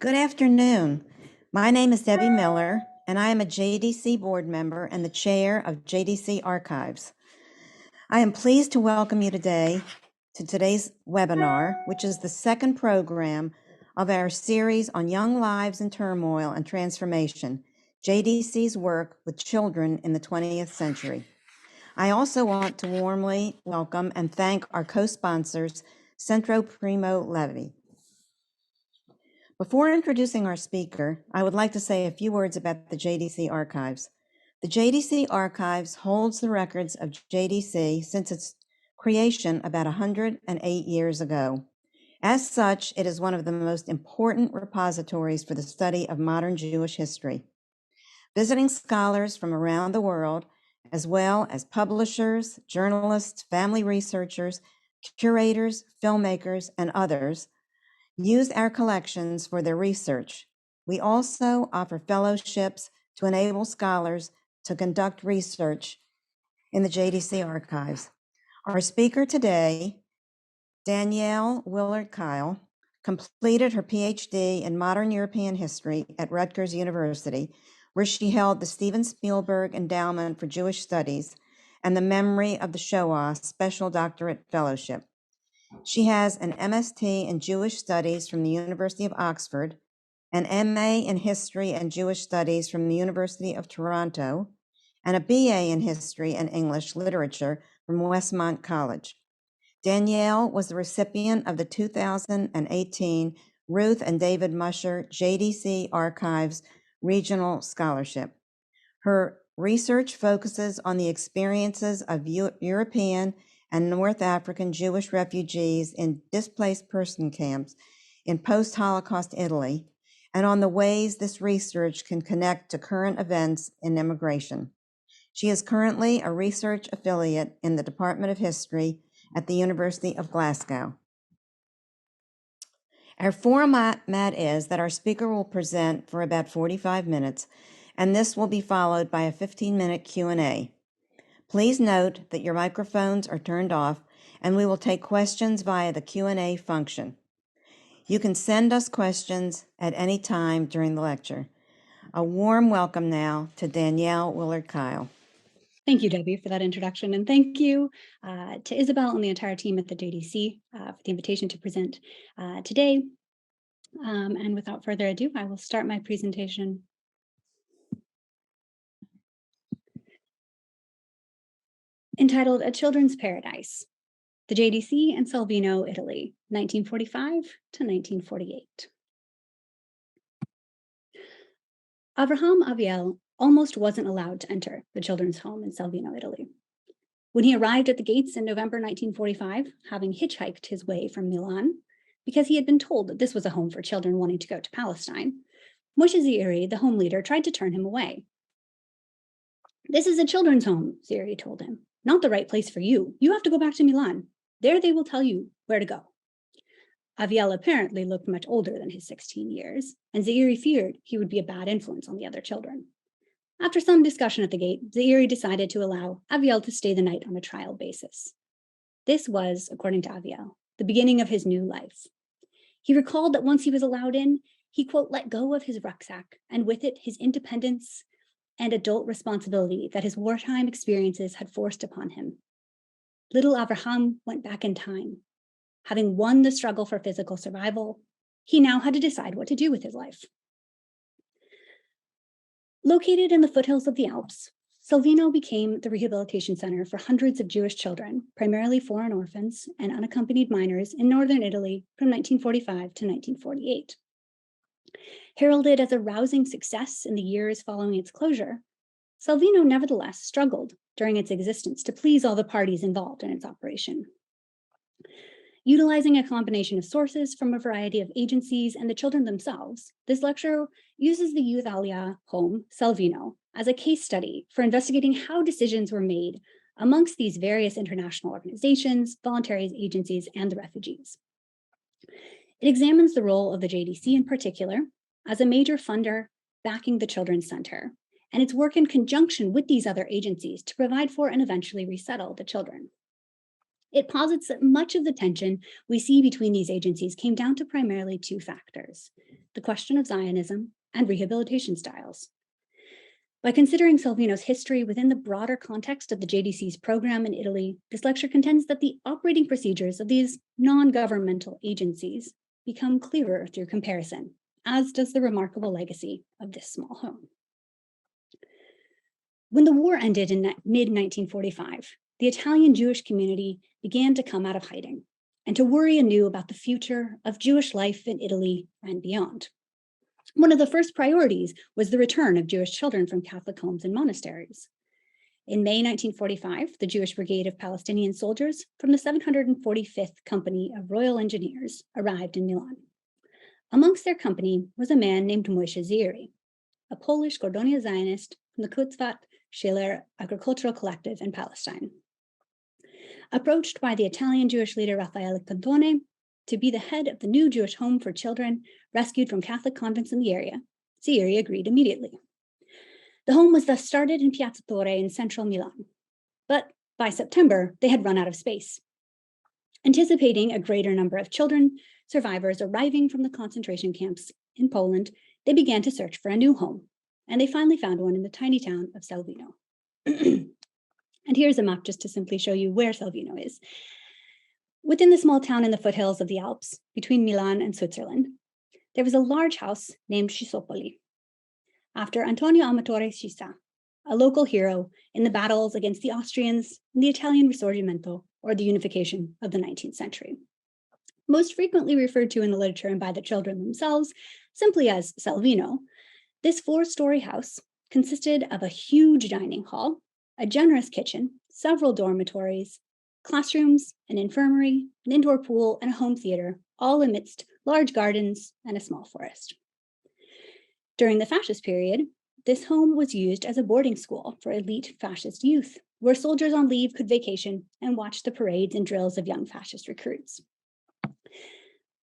Good afternoon. My name is Debbie Miller, and I am a JDC board member and the chair of JDC Archives. I am pleased to welcome you today to today's webinar, which is the second program of our series on Young Lives in Turmoil and Transformation, JDC's work with children in the 20th century. I also want to warmly welcome and thank our co-sponsors, Centro Primo Levi. Before introducing our speaker, I would like to say a few words about the JDC Archives. The JDC Archives holds the records of JDC since its creation about 108 years ago. As such, it is one of the most important repositories for the study of modern Jewish history. Visiting scholars from around the world, as well as publishers, journalists, family researchers, curators, filmmakers, and others, use our collections for their research. We also offer fellowships to enable scholars to conduct research in the JDC Archives. Our speaker today, Danielle Willard-Kyle, completed her PhD in Modern European History at Rutgers University, where she held the Steven Spielberg Endowment for Jewish Studies and the Memory of the Shoah Special Doctorate Fellowship. She has an MST in Jewish Studies from the University of Oxford, an MA in History and Jewish Studies from the University of Toronto, and a BA in History and English Literature from Westmont College. Danielle was the recipient of the 2018 Ruth and David Musher JDC Archives Regional Scholarship. Her research focuses on the experiences of European and North African Jewish refugees in displaced person camps in post-Holocaust Italy, and on the ways this research can connect to current events in immigration. She is currently a research affiliate in the Department of History at the University of Glasgow. Our format is that our speaker will present for about 45 minutes, and this will be followed by a 15-minute Q&A. Please note that your microphones are turned off, and we will take questions via the Q&A function. You can send us questions at any time during the lecture. A warm welcome now to Danielle Willard-Kyle. Thank you, Debbie, for that introduction, and thank you to Isabel and the entire team at the JDC for the invitation to present today. And without further ado, I will start my presentation. Entitled A Children's Paradise, the JDC in Selvino, Italy, 1945 to 1948. Avraham Aviel almost wasn't allowed to enter the children's home in Selvino, Italy. When he arrived at the gates in November 1945, having hitchhiked his way from Milan, because he had been told that this was a home for children wanting to go to Palestine, Moshe Zairi, the home leader, tried to turn him away. "This is a children's home," Zairi told him. "Not the right place for you. You have to go back to Milan. There they will tell you where to go." Aviel apparently looked much older than his 16 years, and Zairi feared he would be a bad influence on the other children. After some discussion at the gate, Zairi decided to allow Aviel to stay the night on a trial basis. This was, according to Aviel, the beginning of his new life. He recalled that once he was allowed in, he, quote, let go of his rucksack, and with it his independence and adult responsibility that his wartime experiences had forced upon him. Little Avraham went back in time. Having won the struggle for physical survival, he now had to decide what to do with his life. Located in the foothills of the Alps, Selvino became the rehabilitation center for hundreds of Jewish children, primarily foreign orphans and unaccompanied minors in northern Italy from 1945 to 1948. Heralded as a rousing success in the years following its closure, Selvino nevertheless struggled during its existence to please all the parties involved in its operation. Utilizing a combination of sources from a variety of agencies and the children themselves, this lecture uses the Youth Aliyah home, Selvino, as a case study for investigating how decisions were made amongst these various international organizations, voluntary agencies, and the refugees. It examines the role of the JDC in particular as a major funder backing the Children's Center, and its work in conjunction with these other agencies to provide for and eventually resettle the children. It posits that much of the tension we see between these agencies came down to primarily two factors: the question of Zionism and rehabilitation styles. By considering Selvino's history within the broader context of the JDC's program in Italy, this lecture contends that the operating procedures of these non-governmental agencies become clearer through comparison, as does the remarkable legacy of this small home. When the war ended in mid-1945, the Italian Jewish community began to come out of hiding and to worry anew about the future of Jewish life in Italy and beyond. One of the first priorities was the return of Jewish children from Catholic homes and monasteries. In May 1945, the Jewish Brigade of Palestinian soldiers from the 745th Company of Royal Engineers arrived in Milan. Amongst their company was a man named Moshe Zieri, a Polish Gordonia Zionist from the Kutzvat Schiller Agricultural Collective in Palestine. Approached by the Italian Jewish leader Raffaele Cantone to be the head of the new Jewish home for children rescued from Catholic convents in the area, Zieri agreed immediately. The home was thus started in Piazza Torre in central Milan, but by September, they had run out of space. Anticipating a greater number of children survivors arriving from the concentration camps in Poland, they began to search for a new home, and they finally found one in the tiny town of Selvino. And here's a map just to simply show you where Selvino is. Within the small town in the foothills of the Alps, between Milan and Switzerland, there was a large house named Schisopoli, after Antonio Amatore Scissa, a local hero in the battles against the Austrians in the Italian Risorgimento, or the unification of the 19th century. Most frequently referred to in the literature and by the children themselves simply as Selvino, this 4-story house consisted of a huge dining hall, a generous kitchen, several dormitories, classrooms, an infirmary, an indoor pool, and a home theater, all amidst large gardens and a small forest. During the fascist period, this home was used as a boarding school for elite fascist youth, where soldiers on leave could vacation and watch the parades and drills of young fascist recruits.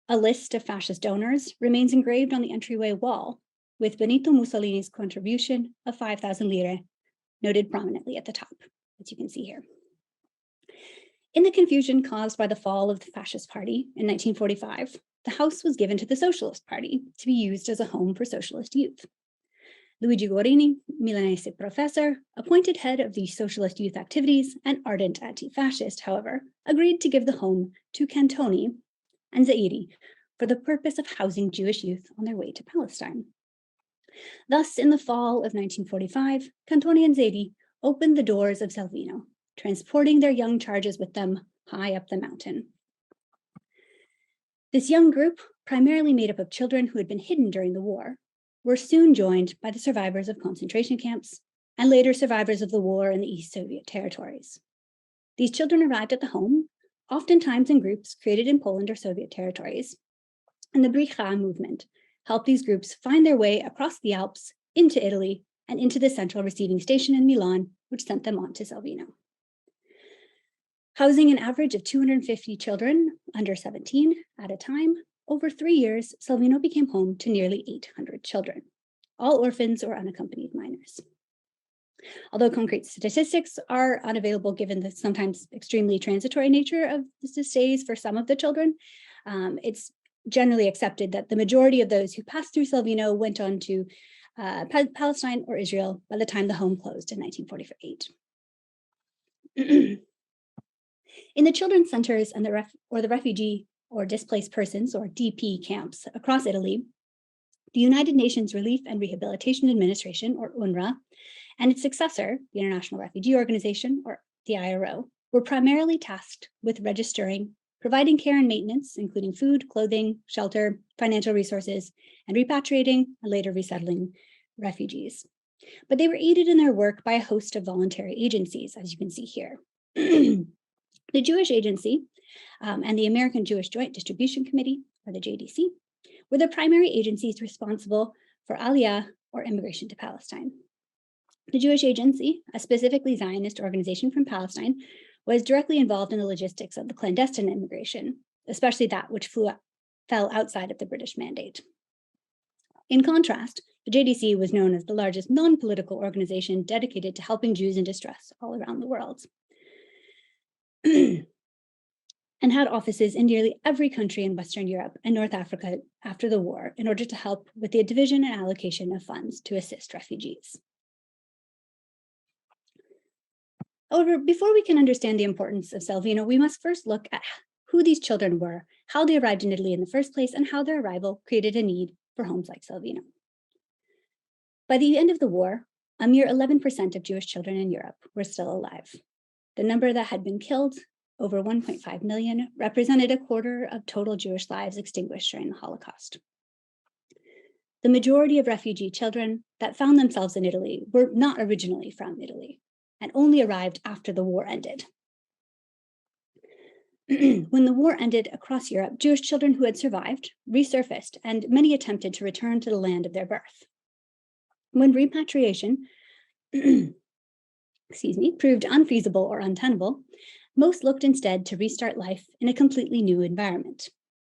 A list of fascist donors remains engraved on the entryway wall, with Benito Mussolini's contribution of 5,000 lire noted prominently at the top, as you can see here. In the confusion caused by the fall of the Fascist Party in 1945, the house was given to the Socialist Party to be used as a home for socialist youth. Luigi Guarini, Milanese professor, appointed head of the socialist youth activities and ardent anti-fascist, however, agreed to give the home to Cantoni and Zaidi for the purpose of housing Jewish youth on their way to Palestine. Thus, in the fall of 1945, Cantoni and Zaidi opened the doors of Selvino, transporting their young charges with them high up the mountain. This young group, primarily made up of children who had been hidden during the war, were soon joined by the survivors of concentration camps and later survivors of the war in the East Soviet territories. These children arrived at the home, oftentimes in groups created in Poland or Soviet territories, and the Bricha movement helped these groups find their way across the Alps into Italy and into the central receiving station in Milan, which sent them on to Selvino. Housing an average of 250 children under 17 at a time, over 3 years, Selvino became home to nearly 800 children, all orphans or unaccompanied minors. Although concrete statistics are unavailable given the sometimes extremely transitory nature of the stays for some of the children, it's generally accepted that the majority of those who passed through Selvino went on to Palestine or Israel by the time the home closed in 1948. In the children's centers and the refugee or displaced persons, or DP camps across Italy, the United Nations Relief and Rehabilitation Administration, or UNRWA, and its successor, the International Refugee Organization, or the IRO, were primarily tasked with registering, providing care and maintenance, including food, clothing, shelter, financial resources, and repatriating and later resettling refugees. But they were aided in their work by a host of voluntary agencies, as you can see here. The Jewish Agency and the American Jewish Joint Distribution Committee, or the JDC, were the primary agencies responsible for Aliyah, or immigration to Palestine. The Jewish Agency, a specifically Zionist organization from Palestine, was directly involved in the logistics of the clandestine immigration, especially that which fell outside of the British mandate. In contrast, the JDC was known as the largest non-political organization dedicated to helping Jews in distress all around the world. and had offices in nearly every country in Western Europe and North Africa after the war in order to help with the division and allocation of funds to assist refugees. However, before we can understand the importance of Selvino, we must first look at who these children were, how they arrived in Italy in the first place, and how their arrival created a need for homes like Selvino. By the end of the war, a mere 11% of Jewish children in Europe were still alive. The number that had been killed, over 1.5 million, represented a quarter of total Jewish lives extinguished during the Holocaust. The majority of refugee children that found themselves in Italy were not originally from Italy and only arrived after the war ended. When the war ended across Europe, Jewish children who had survived resurfaced, and many attempted to return to the land of their birth. When repatriation proved unfeasible or untenable, most looked instead to restart life in a completely new environment.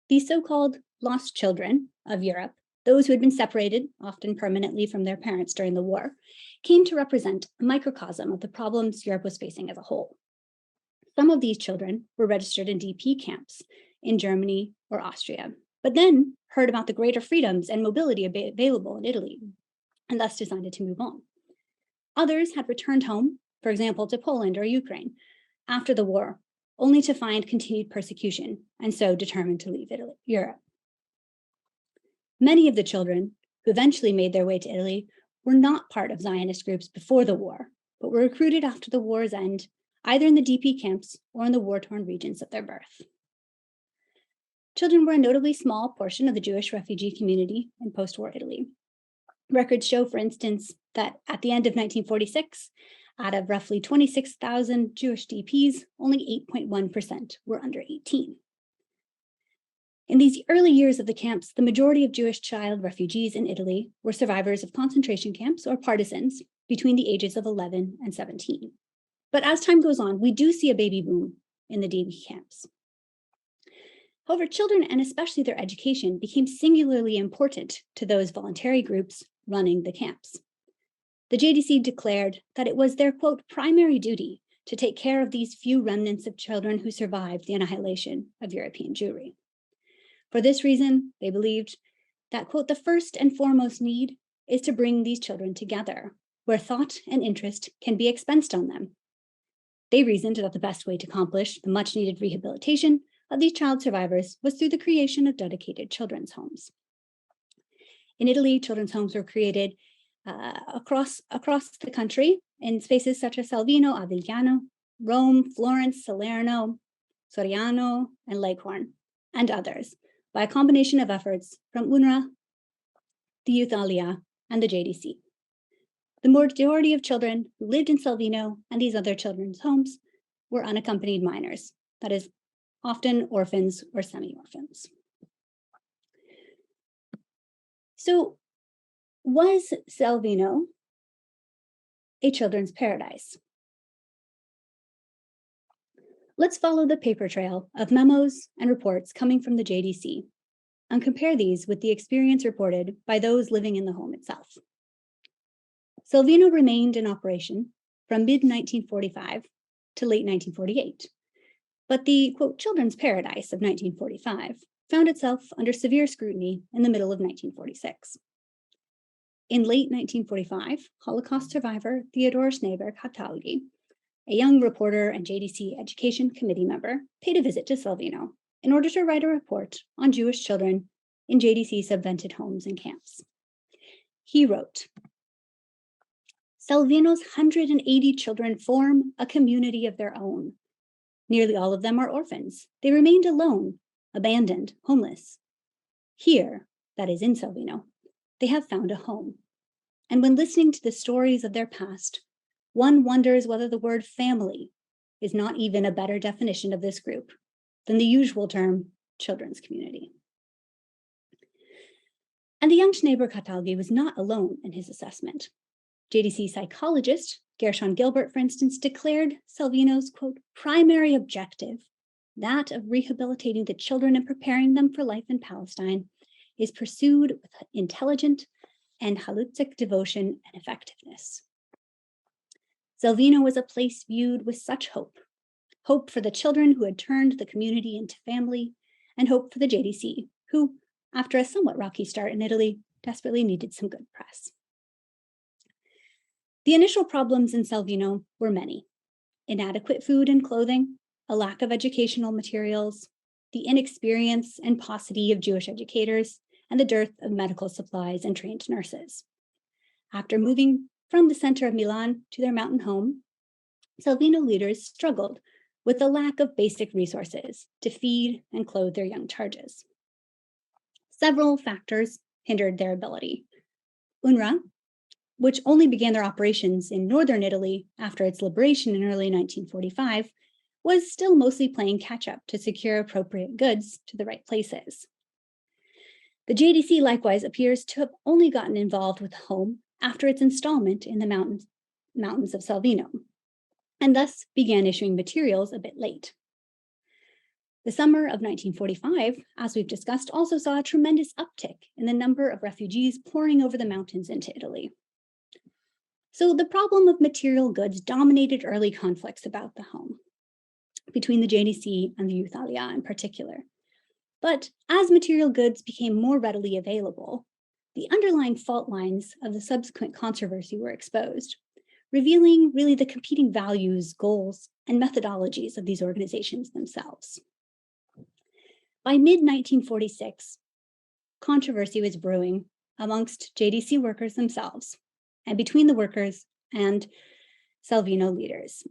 These so-called lost children of Europe, those who had been separated, often permanently, from their parents during the war, came to represent a microcosm of the problems Europe was facing as a whole. Some of these children were registered in DP camps in Germany or Austria, but then heard about the greater freedoms and mobility available in Italy, and thus decided to move on. Others had returned home, for example, to Poland or Ukraine, after the war, only to find continued persecution, and so determined to leave Europe. Many of the children who eventually made their way to Italy were not part of Zionist groups before the war, but were recruited after the war's end, either in the DP camps or in the war-torn regions of their birth. Children were a notably small portion of the Jewish refugee community in post-war Italy. Records show, for instance, that at the end of 1946, out of roughly 26,000 Jewish DPs, only 8.1% were under 18. In these early years of the camps, the majority of Jewish child refugees in Italy were survivors of concentration camps or partisans between the ages of 11 and 17. But as time goes on, we do see a baby boom in the DP camps. However, children, and especially their education, became singularly important to those voluntary groups running the camps. The JDC declared that it was their, quote, primary duty to take care of these few remnants of children who survived the annihilation of European Jewry. For this reason, they believed that, quote, the first and foremost need is to bring these children together, where thought and interest can be expensed on them. They reasoned that the best way to accomplish the much-needed rehabilitation of these child survivors was through the creation of dedicated children's homes. In Italy, children's homes were created across the country in spaces such as Selvino, Avigliano, Rome, Florence, Salerno, Soriano, and Leghorn, and others, by a combination of efforts from UNRWA, the Youth Aliyah, and the JDC. The majority of children who lived in Selvino and these other children's homes were unaccompanied minors, that is, often orphans or semi-orphans. So, was Selvino a children's paradise? Let's follow the paper trail of memos and reports coming from the JDC and compare these with the experience reported by those living in the home itself. Selvino remained in operation from mid-1945 to late 1948, but the, quote, children's paradise of 1945 found itself under severe scrutiny in the middle of 1946. In late 1945, Holocaust survivor Theodor Schneeberg-Cataldi, a young reporter and JDC Education Committee member, paid a visit to Selvino in order to write a report on Jewish children in JDC subvented homes and camps. He wrote, Selvino's 180 children form a community of their own. Nearly all of them are orphans. They remained alone, abandoned, homeless. Here, that is in Selvino, they have found a home. And when listening to the stories of their past, one wonders whether the word family is not even a better definition of this group than the usual term children's community. And the young Schneeberg-Cataldi was not alone in his assessment. JDC psychologist Gershon Gilbert, for instance, declared Selvino's, quote, primary objective, that of rehabilitating the children and preparing them for life in Palestine, is pursued with intelligent and halutzic devotion and effectiveness. Selvino was a place viewed with such hope, hope for the children who had turned the community into family, and hope for the JDC, who, after a somewhat rocky start in Italy, desperately needed some good press. The initial problems in Selvino were many: inadequate food and clothing, a lack of educational materials, the inexperience and paucity of Jewish educators, and the dearth of medical supplies and trained nurses. After moving from the center of Milan to their mountain home, Selvino leaders struggled with the lack of basic resources to feed and clothe their young charges. Several factors hindered their ability. UNRWA, which only began their operations in northern Italy after its liberation in early 1945, was still mostly playing catch-up to secure appropriate goods to the right places. The JDC likewise appears to have only gotten involved with the home after its installment in the mountains of Selvino, and thus began issuing materials a bit late. The summer of 1945, as we've discussed, also saw a tremendous uptick in the number of refugees pouring over the mountains into Italy. So the problem of material goods dominated early conflicts about the home, between the JDC and the Youth Aliyah in particular. But as material goods became more readily available, the underlying fault lines of the subsequent controversy were exposed, revealing really the competing values, goals, and methodologies of these organizations themselves. By mid-1946, controversy was brewing amongst JDC workers themselves, and between the workers and Selvino leaders.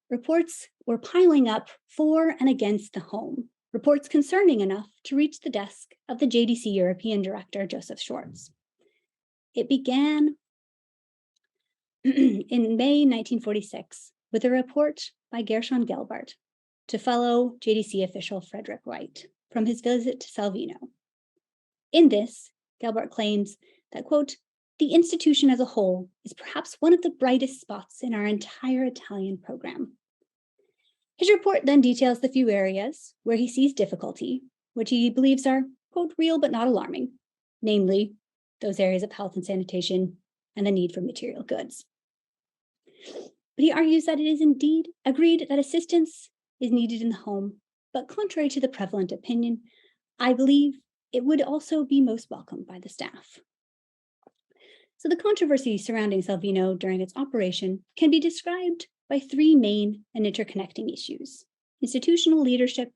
Reports were piling up for and against the home, reports concerning enough to reach the desk of the JDC European Director, Joseph Schwartz. It began in May 1946 with a report by Gershon Gelbart to fellow JDC official Frederick White from his visit to Selvino. In this, Gelbart claims that, quote, "The institution as a whole is perhaps one of the brightest spots in our entire Italian program." His report then details the few areas where he sees difficulty, which he believes are, quote, "real but not alarming," namely those areas of health and sanitation and the need for material goods. But he argues that it is indeed agreed that assistance is needed in the home, but contrary to the prevalent opinion, I believe it would also be most welcomed by the staff. So the controversy surrounding Selvino during its operation can be described by three main and interconnecting issues: institutional leadership,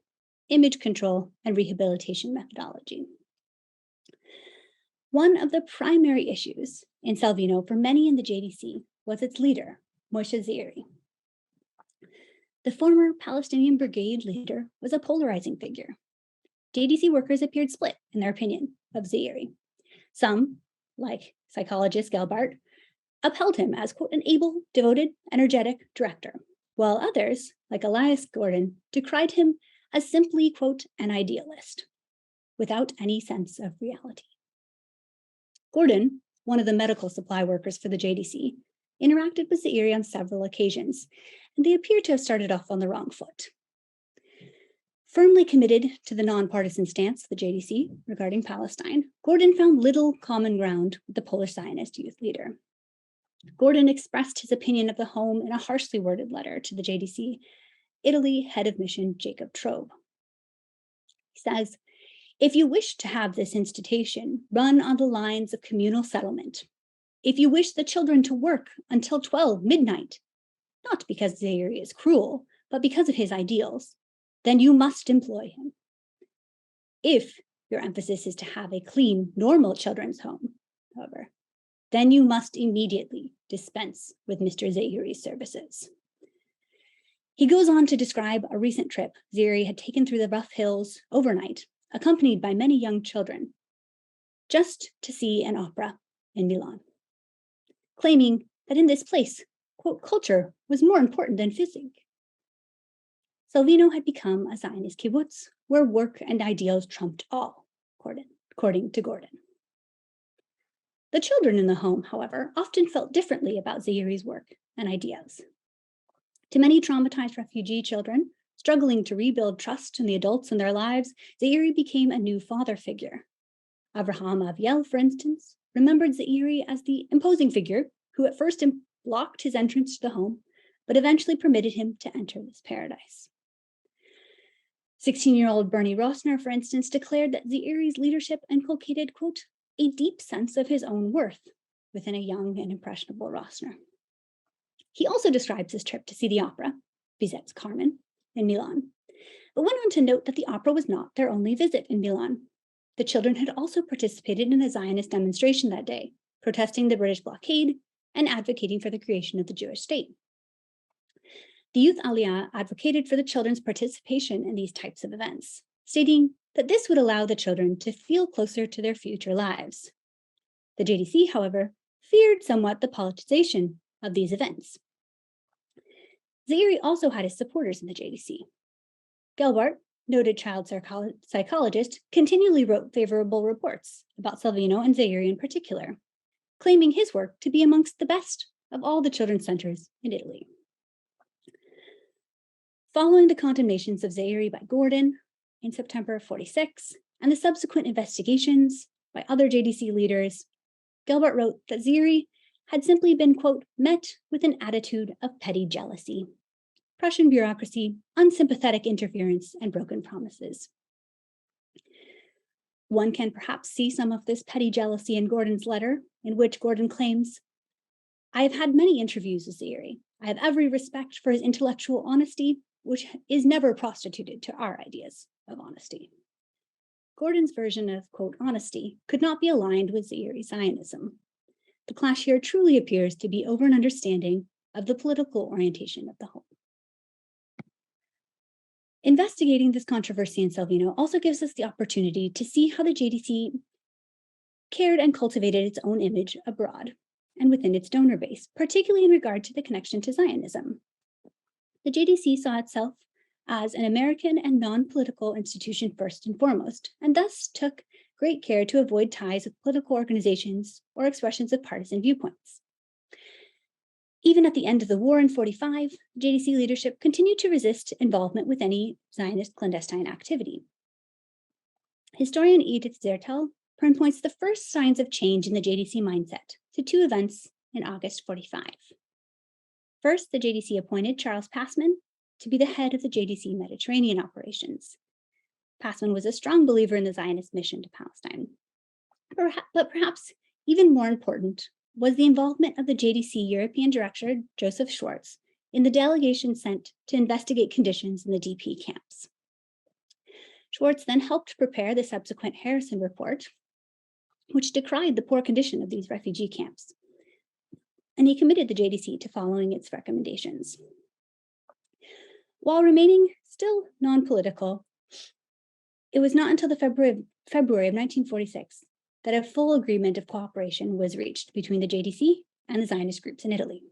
image control, and rehabilitation methodology. One of the primary issues in Selvino for many in the JDC was its leader, Moshe Zairi. The former Palestinian brigade leader was a polarizing figure. JDC workers appeared split in their opinion of Zairi. Some, like psychologist Gelbart, upheld him as, quote, "an able, devoted, energetic director," while others, like Elias Gordon, decried him as simply, quote, "an idealist," without any sense of reality. Gordon, one of the medical supply workers for the JDC, interacted with Zairi on several occasions, and they appear to have started off on the wrong foot. Firmly committed to the nonpartisan stance of the JDC regarding Palestine, Gordon found little common ground with the Polish Zionist youth leader. Gordon expressed his opinion of the home in a harshly worded letter to the JDC Italy head of mission, Jacob Trobe. He says, "If you wish to have this institution run on the lines of communal settlement, if you wish the children to work until 12 midnight, not because Zairi is cruel, but because of his ideals, then you must employ him. If your emphasis is to have a clean, normal children's home, however, then you must immediately dispense with Mr. Zairi's services." He goes on to describe a recent trip Zairi had taken through the rough hills overnight, accompanied by many young children, just to see an opera in Milan, claiming that in this place, quote, "culture was more important than physique." Selvino had become a Zionist kibbutz where work and ideals trumped all, according to Gordon. The children in the home, however, often felt differently about Zairi's work and ideas. To many traumatized refugee children struggling to rebuild trust in the adults in their lives, Zairi became a new father figure. Avraham Aviel, for instance, remembered Zairi as the imposing figure who at first blocked his entrance to the home, but eventually permitted him to enter this paradise. 16-year-old Bernie Rosner, for instance, declared that Zairi's leadership inculcated, quote, a deep sense of his own worth within a young and impressionable Rosner. He also describes his trip to see the opera, Bizet's Carmen, in Milan, but went on to note that the opera was not their only visit in Milan. The children had also participated in a Zionist demonstration that day, protesting the British blockade and advocating for the creation of the Jewish state. The Youth Aliyah advocated for the children's participation in these types of events, stating that this would allow the children to feel closer to their future lives. The JDC, however, feared somewhat the politicization of these events. Zairi also had his supporters in the JDC. Gelbart, noted child psychologist, continually wrote favorable reports about Selvino and Zairi in particular, claiming his work to be amongst the best of all the children's centers in Italy. Following the condemnations of Zairi by Gordon in September of 46 and the subsequent investigations by other JDC leaders, Gelbart wrote that Zairi had simply been, quote, met with an attitude of petty jealousy, Prussian bureaucracy, unsympathetic interference, and broken promises. One can perhaps see some of this petty jealousy in Gordon's letter, in which Gordon claims, I have had many interviews with Zairi. I have every respect for his intellectual honesty, which is never prostituted to our ideas of honesty. Gordon's version of, quote, honesty could not be aligned with Zairi's Zionism. The clash here truly appears to be over an understanding of the political orientation of the home. Investigating this controversy in Selvino also gives us the opportunity to see how the JDC cared and cultivated its own image abroad and within its donor base, particularly in regard to the connection to Zionism. The JDC saw itself as an American and non-political institution first and foremost, and thus took great care to avoid ties with political organizations or expressions of partisan viewpoints. Even at the end of the war in 45, JDC leadership continued to resist involvement with any Zionist clandestine activity. Historian Edith Zertel pinpoints the first signs of change in the JDC mindset to two events in August 45. First, the JDC appointed Charles Passman to be the head of the JDC Mediterranean operations. Passman was a strong believer in the Zionist mission to Palestine. But perhaps even more important was the involvement of the JDC European Director, Joseph Schwartz, in the delegation sent to investigate conditions in the DP camps. Schwartz then helped prepare the subsequent Harrison Report, which decried the poor condition of these refugee camps, and he committed the JDC to following its recommendations. While remaining still non-political, it was not until the February of 1946 that a full agreement of cooperation was reached between the JDC and the Zionist groups in Italy.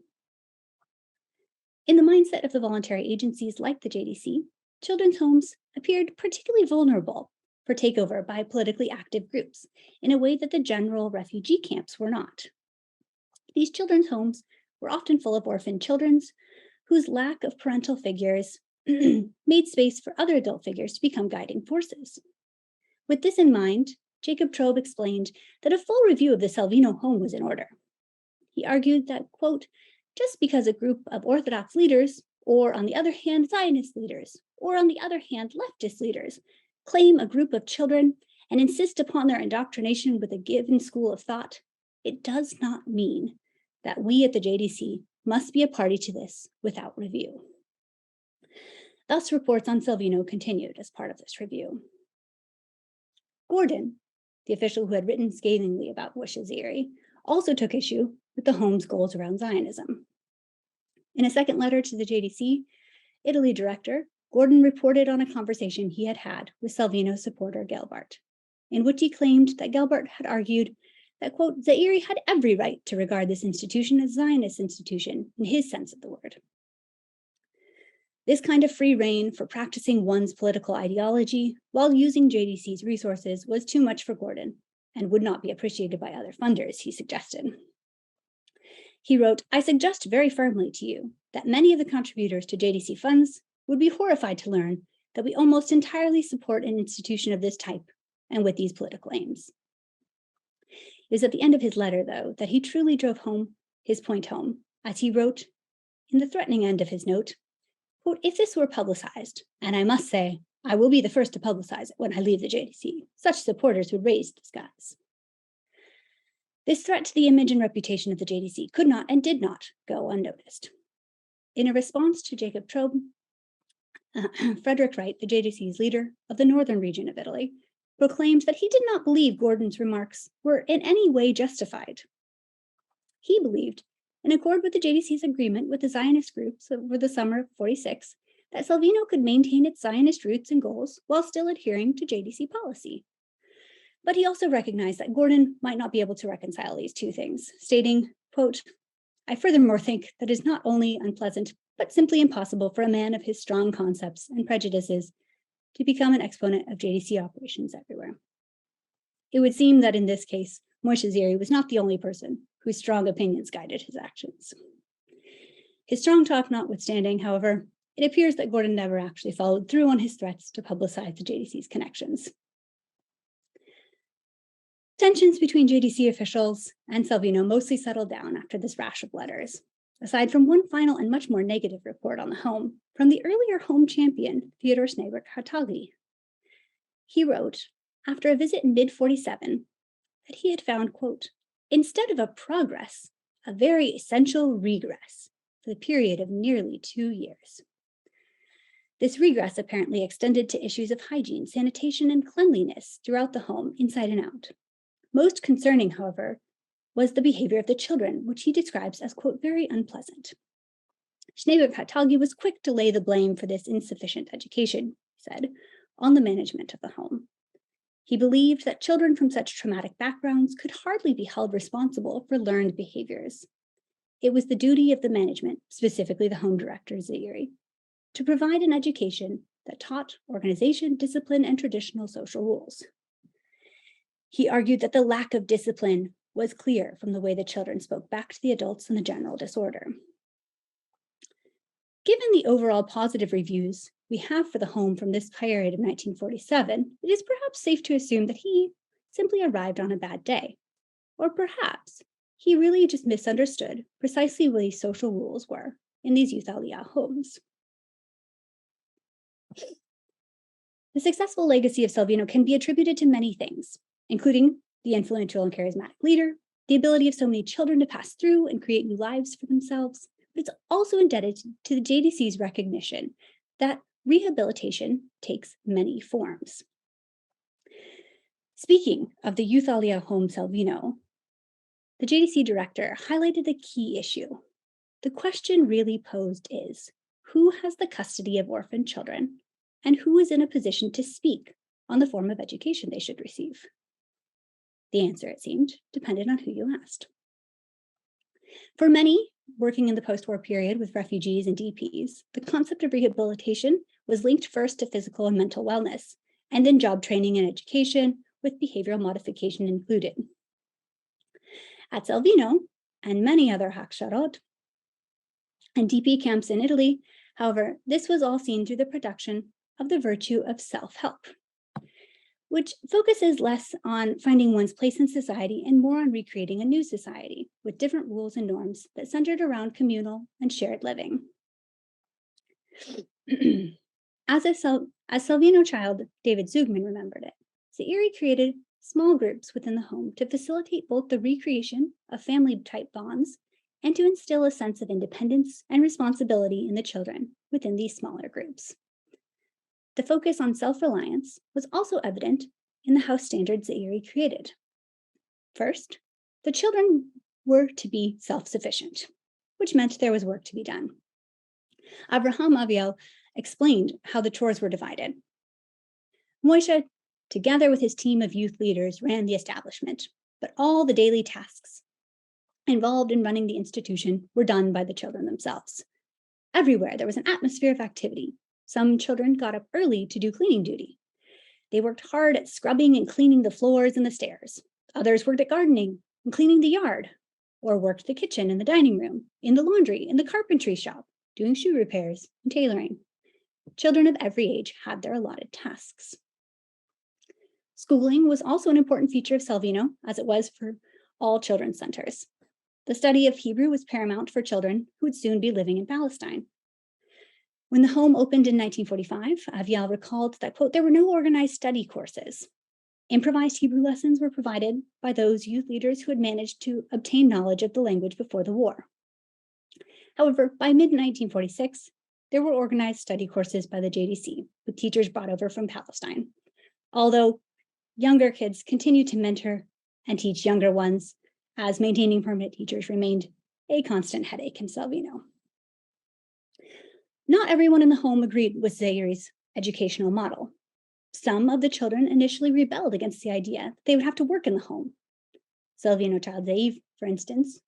In the mindset of the voluntary agencies like the JDC, children's homes appeared particularly vulnerable for takeover by politically active groups in a way that the general refugee camps were not. These children's homes were often full of orphaned children whose lack of parental figures made space for other adult figures to become guiding forces. With this in mind, Jacob Trobe explained that a full review of the Selvino home was in order. He argued that, quote, just because a group of Orthodox leaders, or on the other hand, Zionist leaders, or on the other hand, leftist leaders, claim a group of children and insist upon their indoctrination with a given school of thought, it does not mean that we at the JDC must be a party to this without review. Thus, reports on Selvino continued as part of this review. Gordon, the official who had written scathingly about Bush Zairi, also took issue with the home's goals around Zionism. In a second letter to the JDC, Italy director, Gordon reported on a conversation he had had with Selvino supporter Gelbart, in which he claimed that Gelbart had argued that, quote, Zairi had every right to regard this institution as a Zionist institution in his sense of the word. This kind of free rein for practicing one's political ideology while using JDC's resources was too much for Gordon and would not be appreciated by other funders, he suggested. He wrote, I suggest very firmly to you that many of the contributors to JDC funds would be horrified to learn that we almost entirely support an institution of this type and with these political aims. It was at the end of his letter, though, that he truly drove home his point home, as he wrote, in the threatening end of his note, quote, "If this were publicized, and I must say, I will be the first to publicize it when I leave the JDC, such supporters would raise disguise." This threat to the image and reputation of the JDC could not and did not go unnoticed. In a response to Jacob Trobe, Frederick Wright, the JDC's leader of the northern region of Italy, proclaimed that he did not believe Gordon's remarks were in any way justified. He believed, in accord with the JDC's agreement with the Zionist groups over the summer of '46, that Selvino could maintain its Zionist roots and goals while still adhering to JDC policy. But he also recognized that Gordon might not be able to reconcile these two things, stating, quote, "I furthermore think that it is not only unpleasant, but simply impossible for a man of his strong concepts and prejudices to become an exponent of JDC operations everywhere." It would seem that in this case, Moshe Zeri was not the only person whose strong opinions guided his actions. His strong talk notwithstanding, however, it appears that Gordon never actually followed through on his threats to publicize the JDC's connections. Tensions between JDC officials and Selvino mostly settled down after this rash of letters, aside from one final and much more negative report on the home from the earlier home champion, Theodor Schneeberg-Hartagli. He wrote, after a visit in mid-47, that he had found, quote, "instead of a progress, a very essential regress for the period of nearly 2 years." This regress apparently extended to issues of hygiene, sanitation, and cleanliness throughout the home, inside and out. Most concerning, however, was the behavior of the children, which he describes as, quote, "very unpleasant." Schneeberg-Hartagli was quick to lay the blame for this insufficient education, he said, on the management of the home. He believed that children from such traumatic backgrounds could hardly be held responsible for learned behaviors. It was the duty of the management, specifically the home director, Zairi, to provide an education that taught organization, discipline, and traditional social rules. He argued that the lack of discipline was clear from the way the children spoke back to the adults and the general disorder. Given the overall positive reviews we have for the home from this period of 1947, it is perhaps safe to assume that he simply arrived on a bad day. Or perhaps he really just misunderstood precisely what these social rules were in these Youth Aliyah homes. The successful legacy of Selvino can be attributed to many things, including the influential and charismatic leader, the ability of so many children to pass through and create new lives for themselves, but it's also indebted to the JDC's recognition that rehabilitation takes many forms. Speaking of the Youth Aliyah home Selvino, the JDC director highlighted the key issue. The question really posed is, who has the custody of orphan children, and who is in a position to speak on the form of education they should receive? The answer, it seemed, depended on who you asked. For many working in the post-war period with refugees and DPs, the concept of rehabilitation was linked first to physical and mental wellness, and then job training and education, with behavioral modification included. At Selvino and many other Haksharot and DP camps in Italy, however, this was all seen through the production of the virtue of self-help, which focuses less on finding one's place in society and more on recreating a new society with different rules and norms that centered around communal and shared living. As Selvino child David Zugman remembered it, Zairi created small groups within the home to facilitate both the recreation of family-type bonds and to instill a sense of independence and responsibility in the children within these smaller groups. The focus on self-reliance was also evident in the house standards Zairi created. First, the children were to be self-sufficient, which meant there was work to be done. Avraham Aviel explained how the chores were divided. Moshe, together with his team of youth leaders, ran the establishment, but all the daily tasks involved in running the institution were done by the children themselves. Everywhere there was an atmosphere of activity. Some children got up early to do cleaning duty. They worked hard at scrubbing and cleaning the floors and the stairs. Others worked at gardening and cleaning the yard, or worked the kitchen and the dining room, in the laundry, in the carpentry shop, doing shoe repairs and tailoring. Children of every age had their allotted tasks. Schooling was also an important feature of Selvino, as it was for all children's centers. The study of Hebrew was paramount for children who would soon be living in Palestine. When the home opened in 1945, Aviel recalled that, quote, there were no organized study courses. Improvised Hebrew lessons were provided by those youth leaders who had managed to obtain knowledge of the language before the war. However, by mid-1946, there were organized study courses by the JDC, with teachers brought over from Palestine. Although younger kids continued to mentor and teach younger ones, as maintaining permanent teachers remained a constant headache in Selvino. Not everyone in the home agreed with Zairi's educational model. Some of the children initially rebelled against the idea that they would have to work in the home. Selvino child Zaiv, for instance,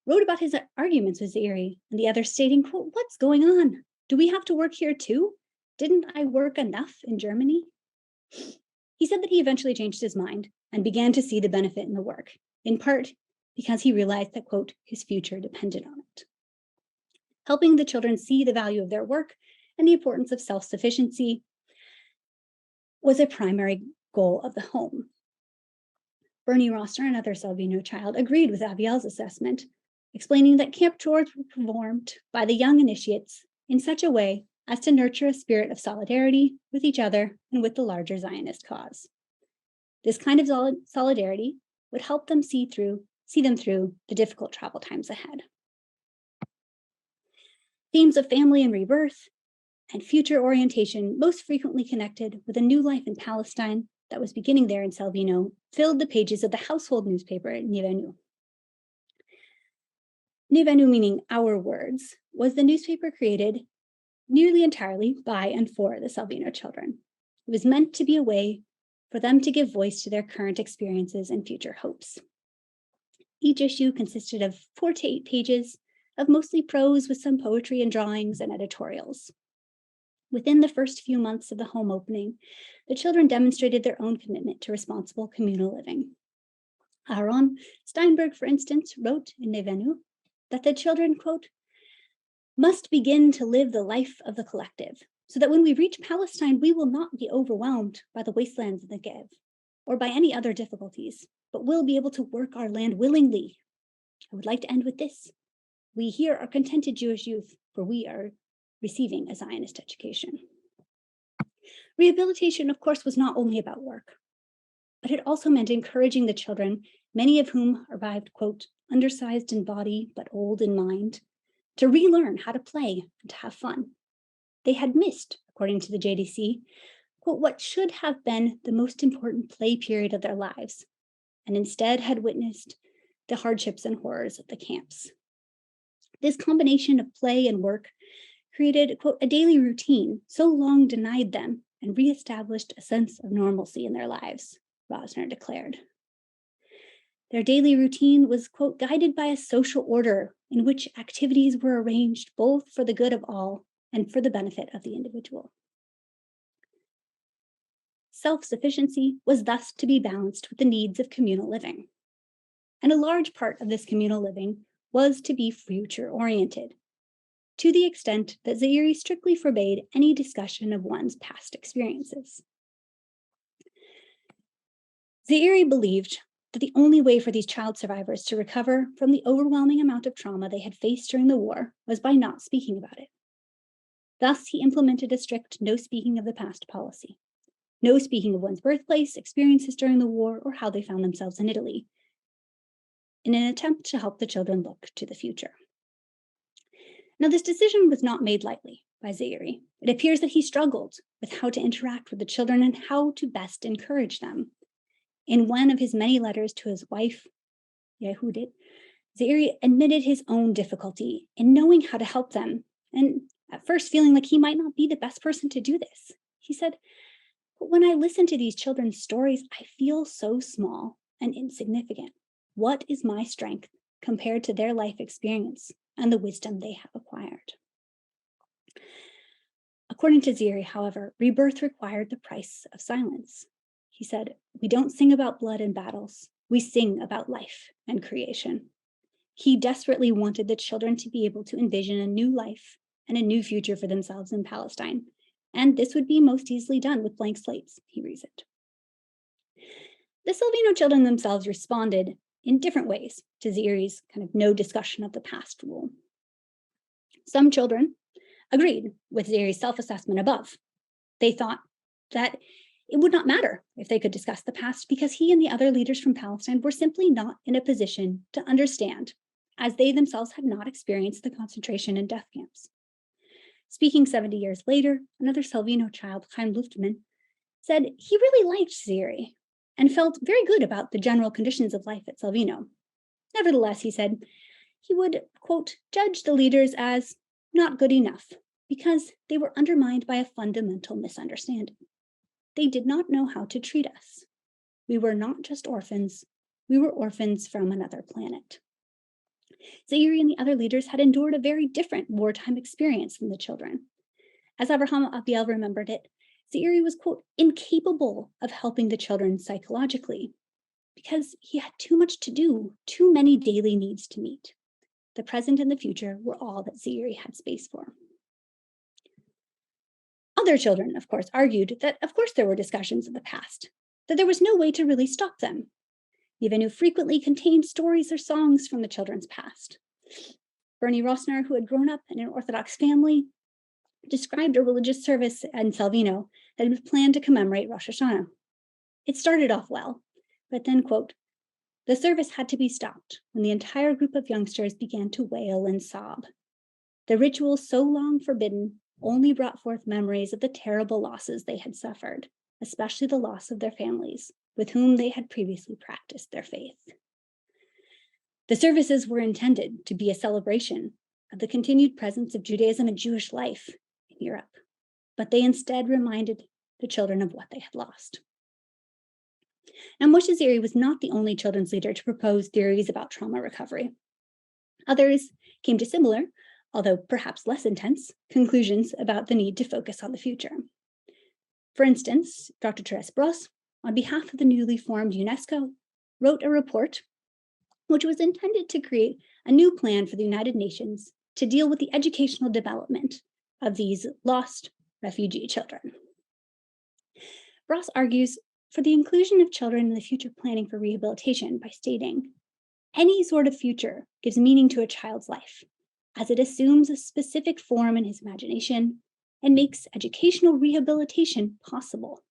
wrote about his arguments with Zairi and the others, stating, quote, what's going on? Do we have to work here too? Didn't I work enough in Germany? He said that he eventually changed his mind and began to see the benefit in the work, in part because he realized that, quote, his future depended on it. Helping the children see the value of their work and the importance of self-sufficiency was a primary goal of the home. Bernie Roster, another Selvino child, agreed with Aviel's assessment, explaining that camp chores were performed by the young initiates in such a way as to nurture a spirit of solidarity with each other and with the larger Zionist cause. This kind of solidarity would help them see them through the difficult travel times ahead. Themes of family and rebirth and future orientation, most frequently connected with a new life in Palestine that was beginning there in Selvino, filled the pages of the household newspaper Nivenu. Nivenu, meaning our words, was the newspaper created nearly entirely by and for the Selvino children. It was meant to be a way for them to give voice to their current experiences and future hopes. Each issue consisted of 4 to 8 pages of mostly prose with some poetry and drawings and editorials. Within the first few months of the home opening, the children demonstrated their own commitment to responsible communal living. Aaron Steinberg, for instance, wrote in Nevenu that the children, quote, must begin to live the life of the collective, so that when we reach Palestine, we will not be overwhelmed by the wastelands of the Negev or by any other difficulties, but will be able to work our land willingly. I would like to end with this. We here are contented Jewish youth, for we are receiving a Zionist education. Rehabilitation, of course, was not only about work, but it also meant encouraging the children, many of whom arrived, quote, undersized in body, but old in mind, to relearn how to play and to have fun. They had missed, according to the JDC, quote, what should have been the most important play period of their lives, and instead had witnessed the hardships and horrors of the camps. This combination of play and work created, quote, a daily routine so long denied them and reestablished a sense of normalcy in their lives, Rosner declared. Their daily routine was, quote, guided by a social order in which activities were arranged both for the good of all and for the benefit of the individual. Self-sufficiency was thus to be balanced with the needs of communal living. And a large part of this communal living was to be future-oriented, to the extent that Zairi strictly forbade any discussion of one's past experiences. Zairi believed that the only way for these child survivors to recover from the overwhelming amount of trauma they had faced during the war was by not speaking about it. Thus, he implemented a strict no speaking of the past policy. No speaking of one's birthplace, experiences during the war, or how they found themselves in Italy, in an attempt to help the children look to the future. Now, this decision was not made lightly by Zairi. It appears that he struggled with how to interact with the children and how to best encourage them. In one of his many letters to his wife, Yehudit, Zairi admitted his own difficulty in knowing how to help them, and at first feeling like he might not be the best person to do this. He said, but when I listen to these children's stories, I feel so small and insignificant. What is my strength compared to their life experience and the wisdom they have acquired? According to Zairi, however, rebirth required the price of silence. He said, we don't sing about blood and battles. We sing about life and creation. He desperately wanted the children to be able to envision a new life and a new future for themselves in Palestine. And this would be most easily done with blank slates, he reasoned. The Selvino children themselves responded in different ways to Zairi's kind of no discussion of the past rule. Some children agreed with Zairi's self-assessment above. They thought that it would not matter if they could discuss the past because he and the other leaders from Palestine were simply not in a position to understand, as they themselves had not experienced the concentration and death camps. Speaking 70 years later, another Selvino child, Chaim Luftman, said he really liked Zairi and felt very good about the general conditions of life at Selvino. Nevertheless, he said, he would, quote, judge the leaders as not good enough because they were undermined by a fundamental misunderstanding. They did not know how to treat us. We were not just orphans, we were orphans from another planet. Zairi and the other leaders had endured a very different wartime experience than the children. As Avraham Abiel remembered it, Zairi was, quote, incapable of helping the children psychologically because he had too much to do, too many daily needs to meet. The present and the future were all that Zairi had space for. Other children, of course, argued that, of course, there were discussions of the past, that there was no way to really stop them. The venue frequently contained stories or songs from the children's past. Bernie Rosner, who had grown up in an Orthodox family, described a religious service in Selvino that was planned to commemorate Rosh Hashanah. It started off well, but then, quote, the service had to be stopped when the entire group of youngsters began to wail and sob. The ritual so long forbidden only brought forth memories of the terrible losses they had suffered, especially the loss of their families, with whom they had previously practiced their faith. The services were intended to be a celebration of the continued presence of Judaism and Jewish life in Europe, but they instead reminded the children of what they had lost. Now, Moshe Zairi was not the only children's leader to propose theories about trauma recovery. Others came to similar, although perhaps less intense, conclusions about the need to focus on the future. For instance, Dr. Therese Bross, on behalf of the newly formed UNESCO, wrote a report which was intended to create a new plan for the United Nations to deal with the educational development of these lost refugee children. Bross argues for the inclusion of children in the future planning for rehabilitation by stating, any sort of future gives meaning to a child's life, as it assumes a specific form in his imagination and makes educational rehabilitation possible.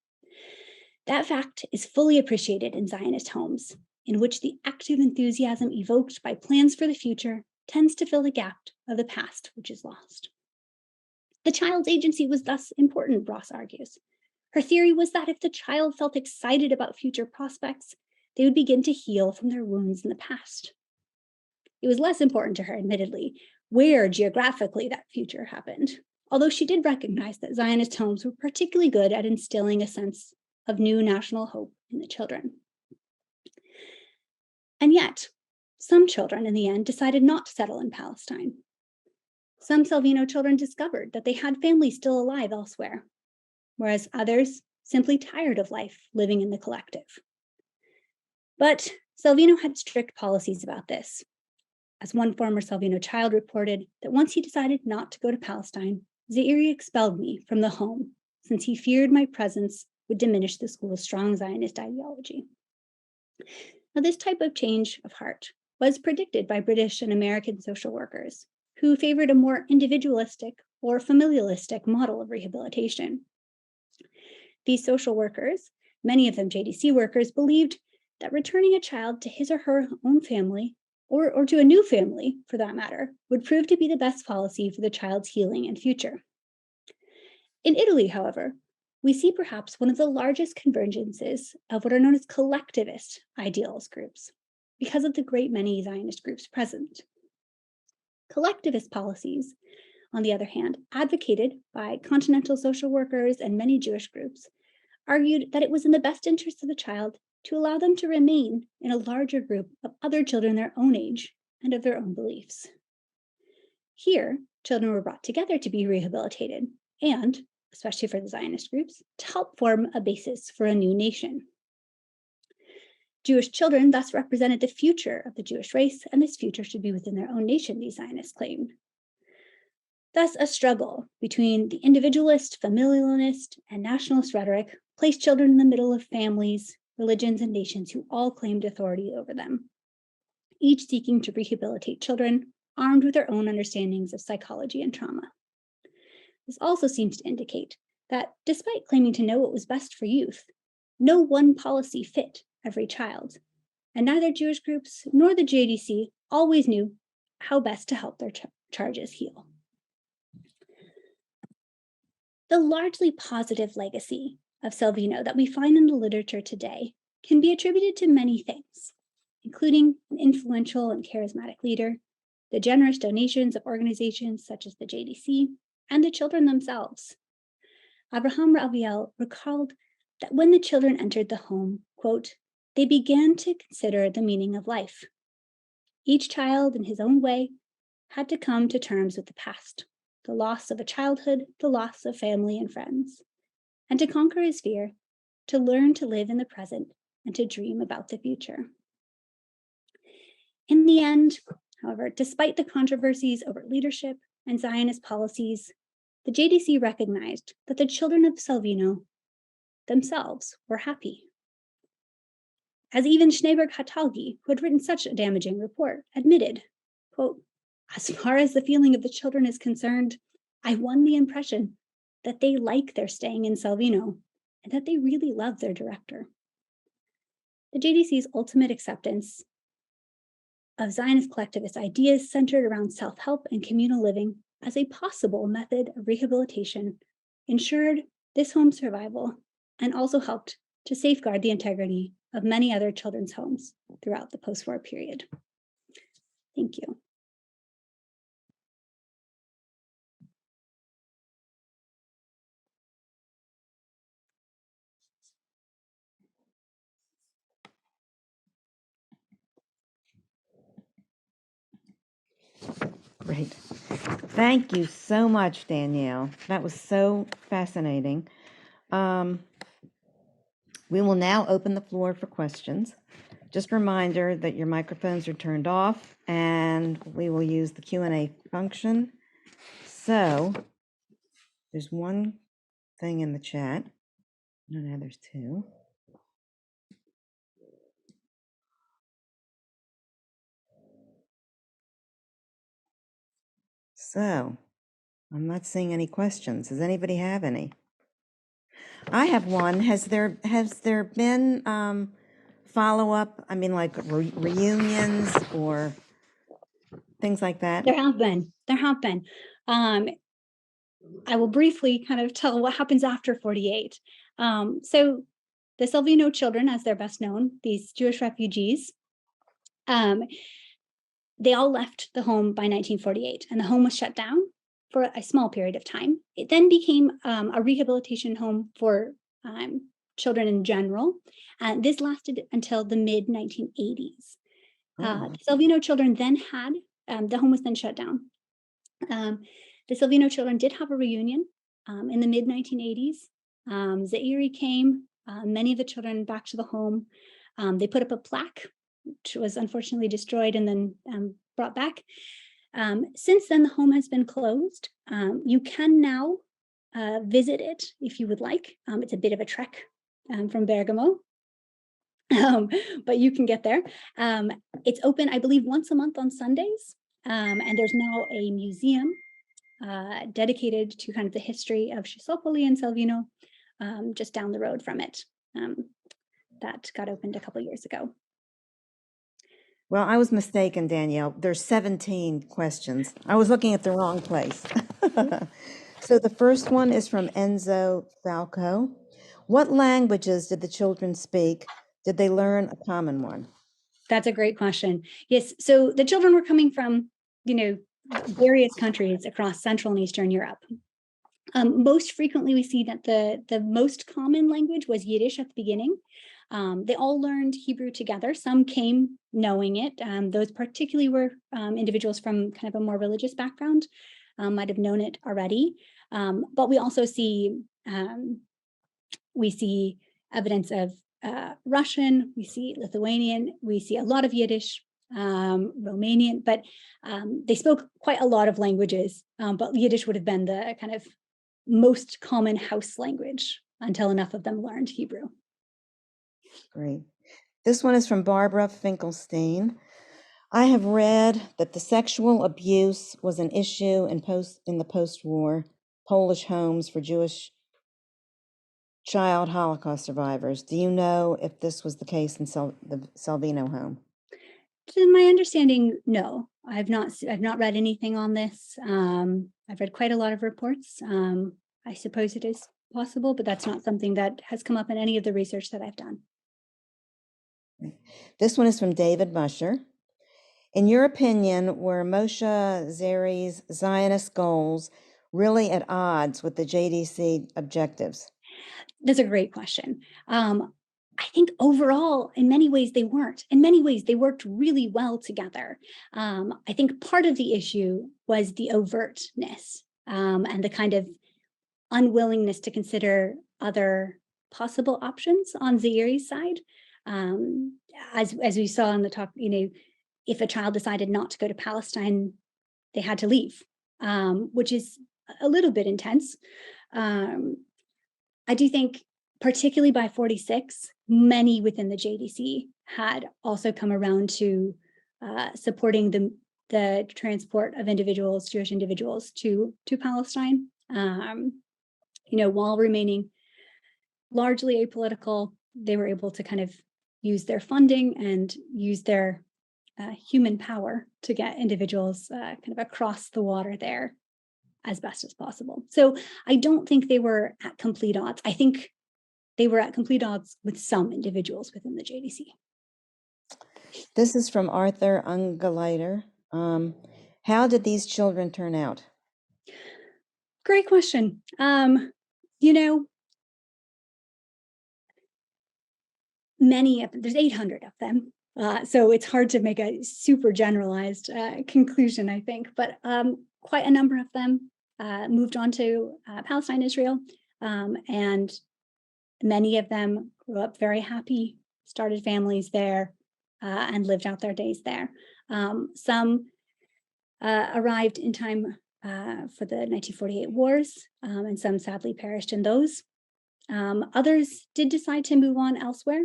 That fact is fully appreciated in Zionist homes, in which the active enthusiasm evoked by plans for the future tends to fill the gap of the past, which is lost. The child's agency was thus important, Bross argues. Her theory was that if the child felt excited about future prospects, they would begin to heal from their wounds in the past. It was less important to her, admittedly, where geographically that future happened, although she did recognize that Zionist homes were particularly good at instilling a sense of new national hope in the children. And yet, some children in the end decided not to settle in Palestine. Some Selvino children discovered that they had families still alive elsewhere, whereas others simply tired of life living in the collective. But Selvino had strict policies about this. As one former Selvino child reported, that once he decided not to go to Palestine, Zairi expelled me from the home, since he feared my presence would diminish the school's strong Zionist ideology. Now, this type of change of heart was predicted by British and American social workers, who favored a more individualistic or familialistic model of rehabilitation. These social workers, many of them JDC workers, believed that returning a child to his or her own family, or to a new family, for that matter, would prove to be the best policy for the child's healing and future. In Italy, however, we see perhaps one of the largest convergences of what are known as collectivist ideals groups, because of the great many Zionist groups present. Collectivist policies, on the other hand, advocated by continental social workers and many Jewish groups, argued that it was in the best interest of the child to allow them to remain in a larger group of other children their own age and of their own beliefs. Here, children were brought together to be rehabilitated and, especially for the Zionist groups, to help form a basis for a new nation. Jewish children thus represented the future of the Jewish race, and this future should be within their own nation, these Zionists claimed. Thus, a struggle between the individualist, familialist, and nationalist rhetoric placed children in the middle of families, religions, and nations who all claimed authority over them. each seeking to rehabilitate children armed with their own understandings of psychology and trauma. This also seems to indicate that despite claiming to know what was best for youth, no one policy fit every child, and neither Jewish groups nor the JDC always knew how best to help their charges heal. The largely positive legacy of Selvino that we find in the literature today can be attributed to many things, including an influential and charismatic leader, the generous donations of organizations such as the JDC, and the children themselves. Abraham Raviel recalled that when the children entered the home, quote, they began to consider the meaning of life. Each child, in his own way, had to come to terms with the past, the loss of a childhood, the loss of family and friends, and to conquer his fear, to learn to live in the present and to dream about the future. In the end, however, despite the controversies over leadership and Zionist policies, the JDC recognized that the children of Selvino themselves were happy. As even Schneeberg-Hatalgi, who had written such a damaging report, admitted, quote, as far as the feeling of the children is concerned, I won the impression that they like their staying in Selvino and that they really love their director. The JDC's ultimate acceptance of Zionist collectivist ideas centered around self-help and communal living as a possible method of rehabilitation ensured this home's survival and also helped to safeguard the integrity of many other children's homes throughout the post-war period. Thank you. Great. Thank you so much, Danielle. That was so fascinating. We will now open the floor for questions. Just a reminder that your microphones are turned off and we will use the Q&A function. So there's one thing in the chat. No, no, there's two. So I'm not seeing any questions. Does anybody have any? I have one. Has there been follow-up? I mean, like reunions or things like that? There have been. I will briefly kind of tell what happens after 48. So the Selvino children, as they're best known, these Jewish refugees, they all left the home by 1948, and the home was shut down for a small period of time. It then became a rehabilitation home for children in general. This lasted until the mid-1980s. The Selvino children then had, the home was then shut down. The Selvino children did have a reunion in the mid-1980s. Zairi came, many of the children back to the home. They put up a plaque, which was unfortunately destroyed and then brought back. Since then, the home has been closed. You can now visit it if you would like. It's a bit of a trek from Bergamo, but you can get there. It's open, I believe, once a month on Sundays, and there's now a museum dedicated to kind of the history of Scisopoli and Selvino, just down the road from it. That got opened a couple years ago. Well, I was mistaken, Danielle. There's 17 questions. I was looking at the wrong place. So the first one is from Enzo Falco. What languages did the children speak? Did they learn a common one? That's a great question. Yes, so the children were coming from, various countries across Central and Eastern Europe. Most frequently, we see that the most common language was Yiddish at the beginning. They all learned Hebrew together. Some came knowing it. Those particularly were individuals from kind of a more religious background, might have known it already. But we also see evidence of Russian, we see Lithuanian, we see a lot of Yiddish, Romanian, but they spoke quite a lot of languages, but Yiddish would have been the kind of most common house language until enough of them learned Hebrew. Great. This one is from Barbara Finkelstein. I have read that the sexual abuse was an issue in the post-war Polish homes for Jewish child Holocaust survivors. Do you know if this was the case in the Selvino home? To my understanding, no. I've not read anything on this. I've read quite a lot of reports. I suppose it is possible, but that's not something that has come up in any of the research that I've done. This one is from David Musher. In your opinion, were Moshe Zeri's Zionist goals really at odds with the JDC objectives? That's a great question. I think overall, in many ways, they weren't. In many ways, they worked really well together. I think part of the issue was the overtness and the kind of unwillingness to consider other possible options on Zairi's side. Um, as we saw in the talk, if a child decided not to go to Palestine, they had to leave, which is a little bit intense. Um, I do think, particularly by 46, many within the JDC had also come around to supporting the transport of individuals, Jewish individuals, to Palestine. While remaining largely apolitical, they were able to kind of use their funding and use their human power to get individuals kind of across the water there as best as possible. So I don't think they were at complete odds. I think they were at complete odds with some individuals within the JDC. This is from Arthur Ungeleiter. How did these children turn out? Great question. There's 800 of them. So it's hard to make a super generalized conclusion, I think, but quite a number of them moved on to Palestine, Israel, and many of them grew up very happy, started families there, and lived out their days there. Some arrived in time for the 1948 wars, and some sadly perished in those. Others did decide to move on elsewhere.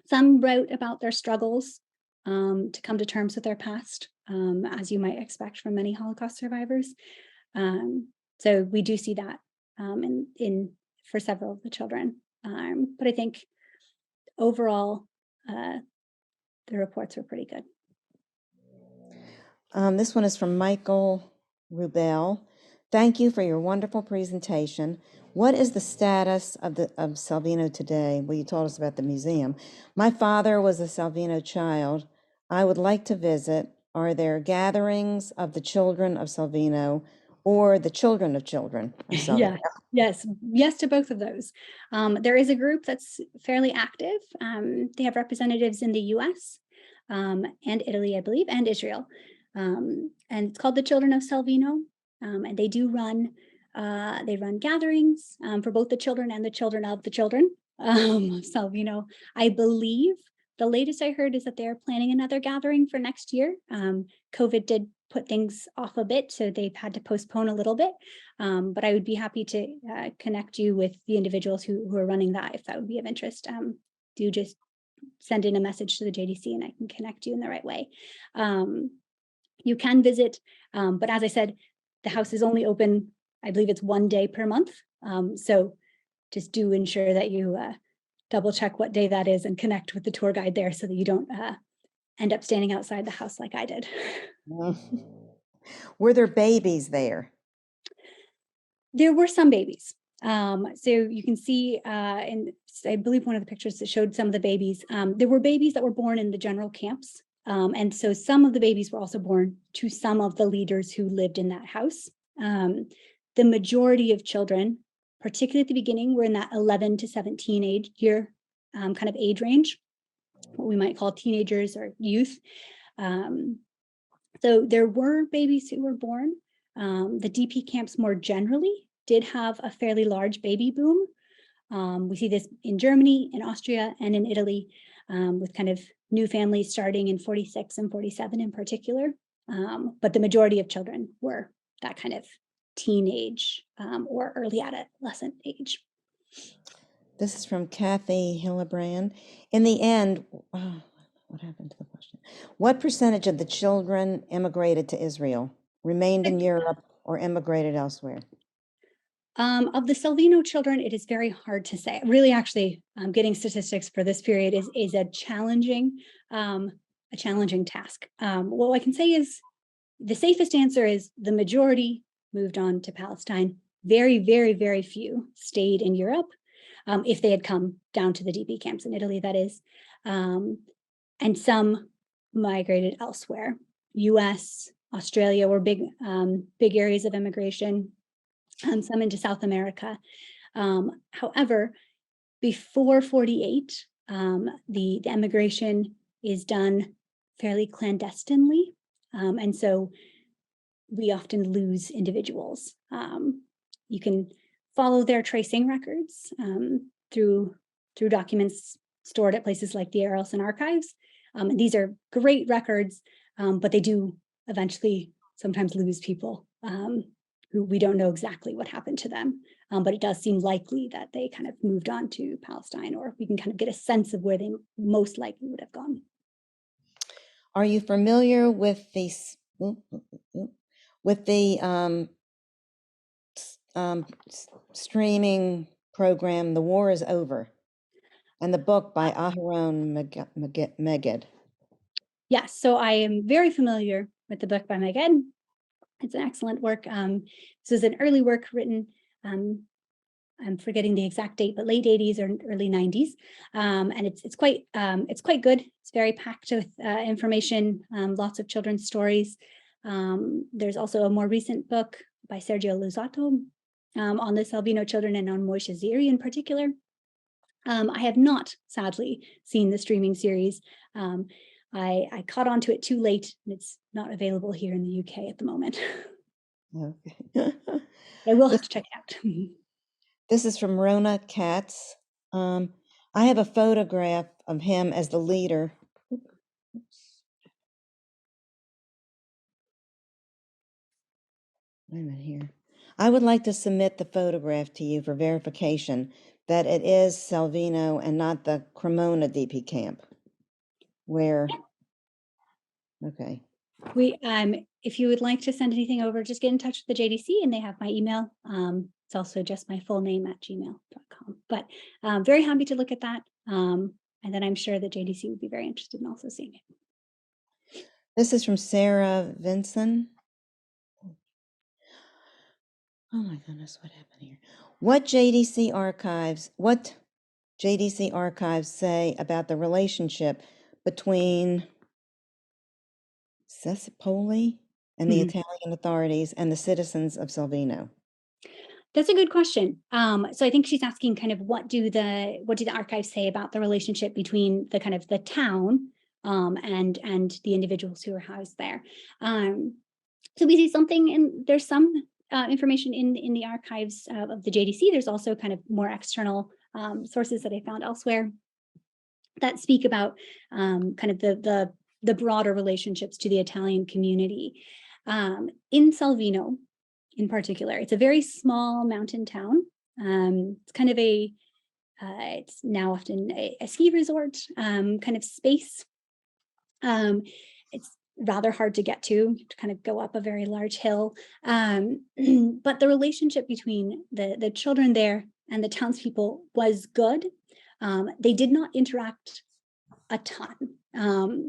Some wrote about their struggles to come to terms with their past, as you might expect from many Holocaust survivors. So we do see that for several of the children. But I think overall, the reports were pretty good. This one is from Michael Rubel. Thank you for your wonderful presentation. What is the status of Selvino today? Well, you told us about the museum. My father was a Selvino child. I would like to visit. Are there gatherings of the children of Selvino or the children of children of Selvino? Yes to both of those. There is a group that's fairly active. They have representatives in the US and Italy, I believe, and Israel. And it's called the Children of Selvino. And they do run gatherings for both the children and the children of the children of Selvino. I believe the latest I heard is that they're planning another gathering for next year. COVID did put things off a bit, so they've had to postpone a little bit. But I would be happy to connect you with the individuals who are running that, if that would be of interest. Do just send in a message to the JDC and I can connect you in the right way. You can visit, but as I said, the house is only open, I believe it's 1 day per month. So just do ensure that you double check what day that is and connect with the tour guide there so that you don't end up standing outside the house like I did. Were there babies there? There were some babies. So you can see in, I believe, one of the pictures that showed some of the babies. There were babies that were born in the general camps. And so some of the babies were also born to some of the leaders who lived in that house. The majority of children, particularly at the beginning, were in that 11 to 17 year kind of age range, what we might call teenagers or youth. So there were babies who were born. The DP camps more generally did have a fairly large baby boom. We see this in Germany, in Austria, and in Italy, with kind of new families starting in 46 and 47 in particular. But the majority of children were that kind of teenage or early adolescent age. This is from Kathy Hillebrand. In the end, what happened to the question? What percentage of the children immigrated to Israel, remained in Europe, or immigrated elsewhere? Of the Selvino children, it is very hard to say. Really, actually, getting statistics for this period is a challenging task. What I can say is the safest answer is the majority moved on to Palestine. Very, very, very few stayed in Europe, if they had come down to the DP camps in Italy, that is. And some migrated elsewhere. US, Australia were big areas of immigration. Some into South America. However, before 48, the emigration is done fairly clandestinely. And so we often lose individuals. You can follow their tracing records through documents stored at places like the Arlson archives. And these are great records, but they do eventually sometimes lose people who we don't know exactly what happened to them. But it does seem likely that they kind of moved on to Palestine, or we can kind of get a sense of where they most likely would have gone. Are you familiar with the streaming program The War is Over, and the book by Aharon Meged? Yes, so I am very familiar with the book by Meged. It's an excellent work. This was an early work written, I'm forgetting the exact date, but late 80s or early 90s. And it's quite good. It's very packed with information, lots of children's stories. There's also a more recent book by Sergio Luzzatto on the Selvino children and on Moishe Ziri in particular. I have not, sadly, seen the streaming series. I caught onto it too late, and it's not available here in the UK at the moment. Okay. I will have to check it out. This is from Rona Katz. I have a photograph of him as the leader. Wait a minute here. I would like to submit the photograph to you for verification that it is Selvino and not the Cremona DP camp. Where? Okay. If you would like to send anything over, just get in touch with the JDC, and they have my email. It's also just my full name @gmail.com. But very happy to look at that. And then I'm sure the JDC would be very interested in also seeing it. This is from Sarah Vinson. Oh my goodness, what happened here? What JDC archives say about the relationship between Cespoli and the Italian authorities and the citizens of Selvino? That's a good question. So I think she's asking kind of what do the archives say about the relationship between the kind of the town and the individuals who are housed there. So we see something, and there's some information in the archives of the JDC. There's also kind of more external sources that I found elsewhere that speak about kind of the broader relationships to the Italian community. In Selvino, in particular, it's a very small mountain town. It's kind of it's now often a ski resort kind of space. It's rather hard to get to kind of go up a very large hill. But the relationship between the children there and the townspeople was good. They did not interact a ton.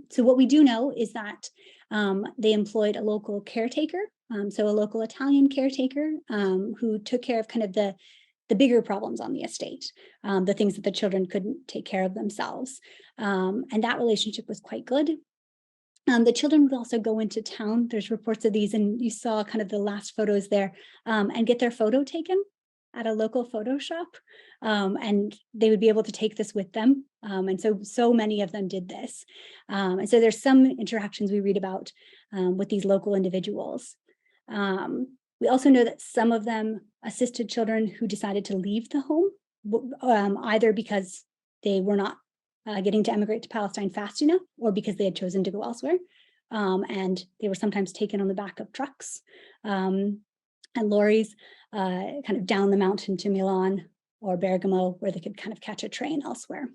So what we do know is that they employed a local caretaker, so a local Italian caretaker who took care of kind of the bigger problems on the estate, the things that the children couldn't take care of themselves. And that relationship was quite good. The children would also go into town. There's reports of these, and you saw kind of the last photos there, and get their photo taken at a local photo shop. And they would be able to take this with them. And so many of them did this. And so there's some interactions we read about with these local individuals. We also know that some of them assisted children who decided to leave the home, either because they were not getting to emigrate to Palestine fast enough, or because they had chosen to go elsewhere. And they were sometimes taken on the back of trucks and lorries kind of down the mountain to Milan or Bergamo, where they could kind of catch a train elsewhere.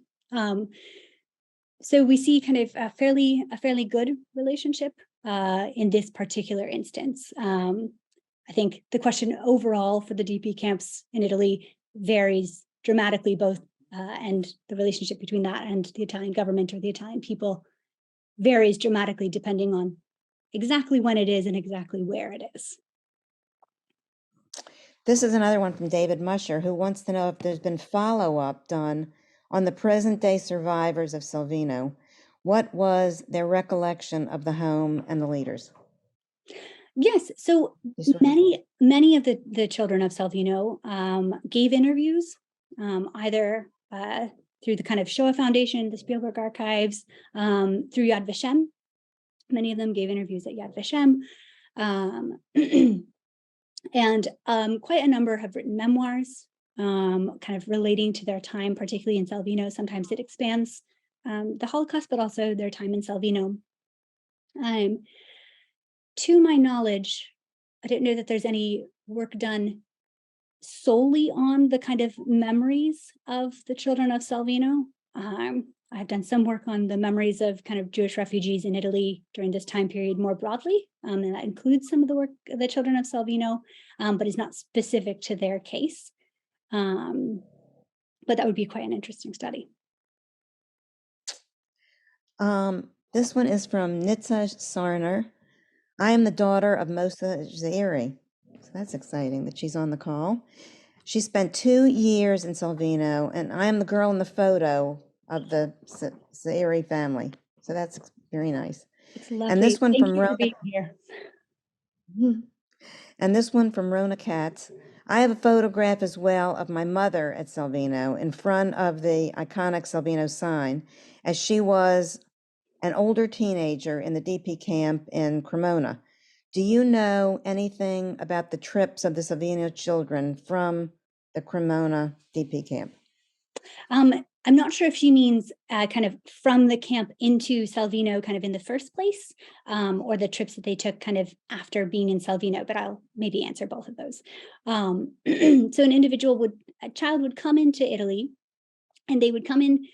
So we see kind of a fairly good relationship in this particular instance. I think the question overall for the DP camps in Italy varies dramatically, both and the relationship between that and the Italian government or the Italian people varies dramatically depending on exactly when it is and exactly where it is. This is another one from David Musher, who wants to know if there's been follow-up done on the present-day survivors of Selvino. What was their recollection of the home and the leaders? Yes, so many of the children of Selvino gave interviews, either through the kind of Shoah Foundation, the Spielberg Archives, through Yad Vashem. Many of them gave interviews at Yad Vashem. And quite a number have written memoirs, kind of relating to their time, particularly in Selvino. Sometimes it expands the Holocaust, but also their time in Selvino. To my knowledge, I don't know that there's any work done solely on the kind of memories of the children of Selvino. I've done some work on the memories of kind of Jewish refugees in Italy during this time period more broadly, and that includes some of the work of the children of Selvino, but is not specific to their case. But that would be quite an interesting study. This one is from Nitsa Sarner. I am the daughter of Mosa Zairi. So that's exciting that she's on the call. She spent 2 years in Selvino, and I am the girl in the photo of the Zairi family. So that's very nice. It's lovely. And this one Thank from you for Rona. being here. And this one from Rona Katz. I have a photograph as well of my mother at Selvino in front of the iconic Selvino sign, as she was an older teenager in the DP camp in Cremona. Do you know anything about the trips of the Selvino children from the Cremona DP camp? I'm not sure if she means kind of from the camp into Selvino kind of in the first place, or the trips that they took kind of after being in Selvino, but I'll maybe answer both of those. So a child would come into Italy, and they would come in,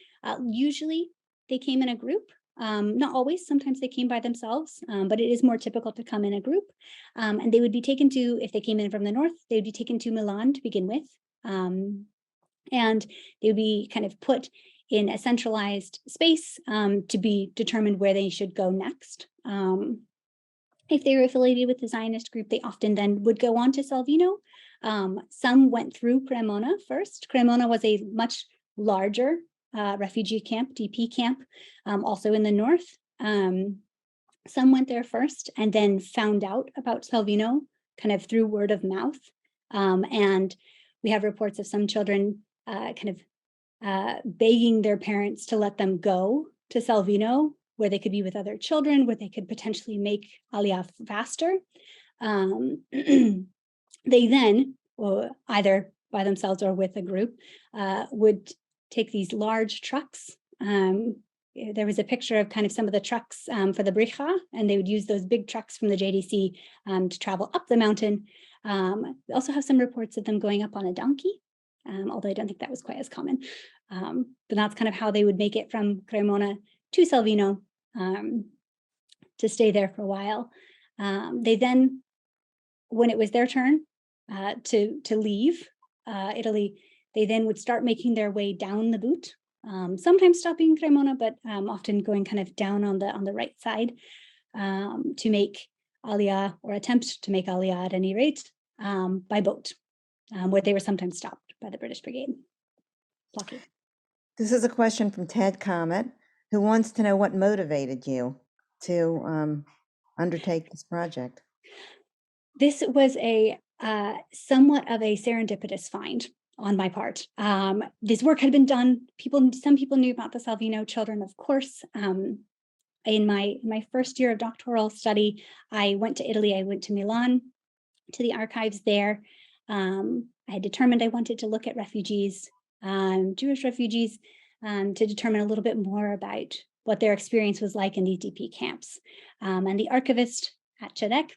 usually they came in a group. Not always, sometimes they came by themselves, but it is more typical to come in a group. And they would be taken to, if they came in from the north, they would be taken to Milan to begin with. And they would be kind of put in a centralized space to be determined where they should go next. If they were affiliated with the Zionist group, they often then would go on to Selvino. Some went through Cremona first. Cremona was a much larger refugee camp, DP camp, also in the north. Some went there first and then found out about Selvino kind of through word of mouth. And we have reports of some children begging their parents to let them go to Selvino, where they could be with other children, where they could potentially make Aliyah faster. They then, either by themselves or with a group, would take these large trucks. There was a picture of kind of some of the trucks for the Bricha, and they would use those big trucks from the JDC to travel up the mountain. We also have some reports of them going up on a donkey, although I don't think that was quite as common. But that's kind of how they would make it from Cremona to Selvino to stay there for a while. They then, when it was their turn to leave Italy, they then would start making their way down the boot, sometimes stopping in Cremona, but often going kind of down on the right side to make Aliyah, or attempt to make Aliyah at any rate, by boat, where they were sometimes stopped by the British Brigade. Lucky. This is a question from Ted Comet, who wants to know what motivated you to undertake this project. This was a somewhat of a serendipitous find on my part. This work had been done. Some people knew about the Selvino children, of course. In my first year of doctoral study, I went to Italy. I went to Milan, to the archives there. I had determined I wanted to look at refugees, Jewish refugees, to determine a little bit more about what their experience was like in these DP camps. And the archivist at JDC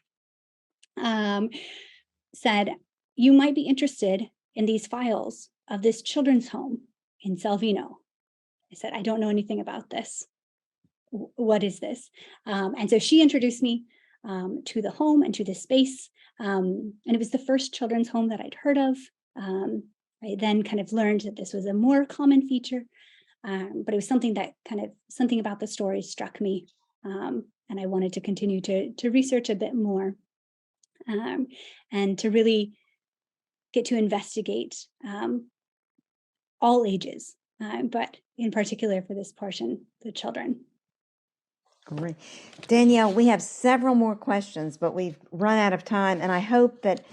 said, you might be interested in these files of this children's home in Selvino. I said, I don't know anything about this. what is this? And so she introduced me to the home and to the space. And it was the first children's home that I'd heard of. I then kind of learned that this was a more common feature, but it was something that something about the story struck me. And I wanted to continue to research a bit more, and to really get to investigate all ages, but in particular for this portion, the children. Great. Danielle, we have several more questions, but we've run out of time, and I hope that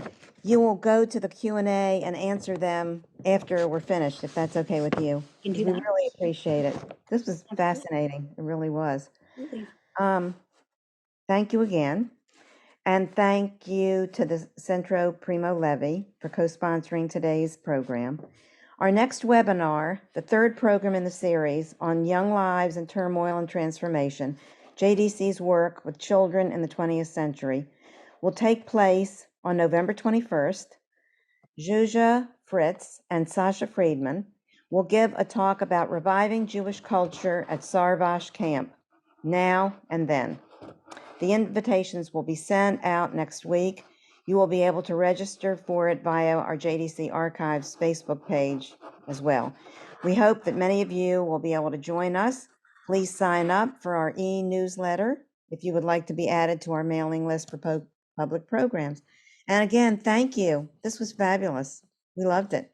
you will go to the Q&A and answer them after we're finished, if that's okay with you. You can do We that. really appreciate it. This was Absolutely. fascinating. It really was. Absolutely. Thank you again. And thank you to the Centro Primo Levi for co-sponsoring today's program. Our next webinar, the third program in the series on Young Lives in Turmoil and Transformation, JDC's work with children in the 20th century, will take place on November 21st. Zsuzsa Fritz and Sasha Friedman will give a talk about reviving Jewish culture at Sarvash Camp, now and then. The invitations will be sent out next week. You will be able to register for it via our JDC Archives Facebook page as well. We hope that many of you will be able to join us. Please sign up for our e-newsletter if you would like to be added to our mailing list for public programs. And again, thank you. This was fabulous. We loved it.